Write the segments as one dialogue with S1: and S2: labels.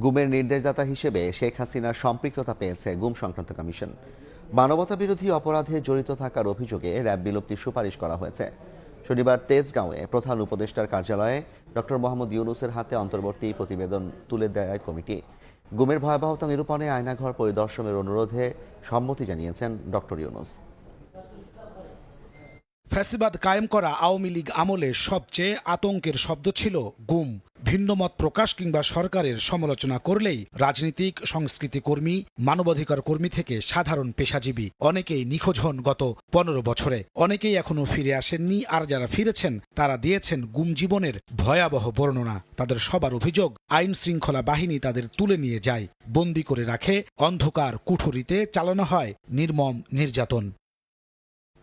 S1: গুমের নির্দেশদাতা হিসেবে শেখ হাসিনার সম্পৃক্ততা পেয়েছে গুম সংক্রান্ত কমিশন। মানবতা বিরোধী অপরাধে জড়িত থাকার অভিযোগে র্যাব বিলুপ্তির সুপারিশ করা হয়েছে। শনিবার তেজগাঁওয়ে প্রধান উপদেষ্টার কার্যালয়ে ডক্টর মোহাম্মদ ইউনূসের হাতে অন্তর্বর্তী প্রতিবেদন তুলে দেয় কমিটি। গুমের ভয়াবহতা নিরূপণে আয়নাঘর পরিদর্শনের অনুরোধে সম্মতি জানিয়েছেন ডক্টর ইউনূস।
S2: ফ্যাসিবাদ কায়েম করা আওয়ামী লীগ আমলে সবচেয়ে আতঙ্কের শব্দ ছিল গুম। ভিন্নমত প্রকাশ কিংবা সরকারের সমালোচনা করলেই রাজনীতিক, সংস্কৃতি কর্মী, মানবাধিকার কর্মী থেকে সাধারণ পেশাজীবী অনেকেই নিখোঁজ হন গত 15 বছরে। অনেকেই এখনো ফিরে আসেননি, আর যারা ফিরেছেন তারা দিয়েছেন গুম জীবনের ভয়াবহ বর্ণনা। তাদের সবার অভিযোগ, আইন শৃঙ্খলা বাহিনী তাদের তুলে নিয়ে যায়, বন্দি করে রাখে, অন্ধকার কুঠুরিতে চালানো হয় নির্মম নির্যাতন।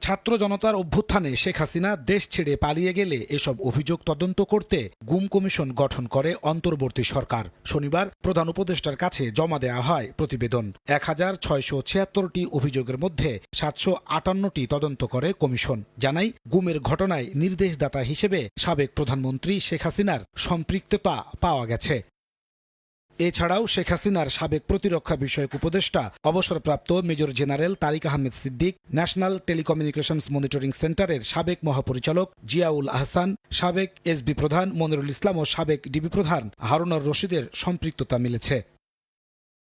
S2: ছাত্র জনতার অভ্যুত্থানে শেখ হাসিনা দেশ ছেড়ে পালিয়ে গেলে এসব অভিযোগ তদন্ত করতে গুম কমিশন গঠন করে অন্তর্বর্তী সরকার। শনিবার প্রধান উপদেষ্টার কাছে জমা দেওয়া হয় প্রতিবেদন। 1676টি অভিযোগের মধ্যে 758টি তদন্ত করে কমিশন। জানাই, গুমের ঘটনায় নির্দেশদাতা হিসেবে সাবেক প্রধানমন্ত্রী শেখ হাসিনার সম্পৃক্ততা পাওয়া গেছে। এছাড়াও শেখ হাসিনার সাবেক প্রতিরক্ষা বিষয়ক উপদেষ্টা অবসরপ্রাপ্ত major general Tariq Ahmed Siddique, national telecommunications monitoring সেন্টারের সাবেক মহাপরিচালক জিয়াউল আহসান, সাবেক এসবি প্রধান মনিরুল ইসলাম ও সাবেক ডিবি প্রধান হারুনুর রশিদের সম্পৃক্ততা মিলেছে।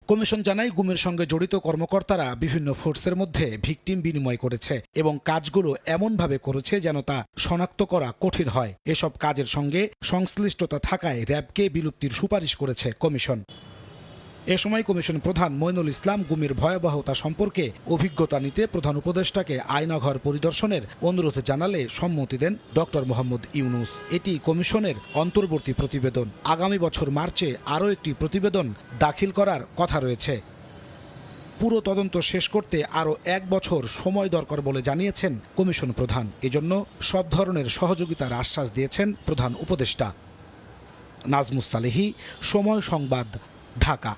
S2: কমিশন জানায়, গুমের সঙ্গে জড়িত কর্মকর্তারা বিভিন্ন ফোর্সের মধ্যে ভিকটিম বিনিময় করেছে এবং কাজগুলো এমনভাবে করেছে যেন তা শনাক্ত করা কঠিন হয়। এসব কাজের সঙ্গে সংশ্লিষ্টতা থাকায় র্যাবকে বিলুপ্তির সুপারিশ করেছে কমিশন। এ সময় কমিশন প্রধান মইনুল ইসলাম গুমের ভয়াবহতা সম্পর্কে অভিজ্ঞতা নিতে প্রধান উপদেষ্টাকে আয়নাঘর পরিদর্শনের অনুরোধ জানালে সম্মতি দেন ডক্টর মোহাম্মদ ইউনূস। এটি কমিশনের অন্তর্বর্তী প্রতিবেদন। আগামী বছর মার্চে আরও একটি প্রতিবেদন দাখিল করার কথা রয়েছে। পুরো তদন্ত শেষ করতে আরও 1 বছর সময় দরকার বলে জানিয়েছেন কমিশন প্রধান। এজন্য সব ধরনের সহযোগিতার আশ্বাস দিয়েছেন প্রধান উপদেষ্টা। নাজমুস সালেহী, সময় সংবাদ, ঢাকা।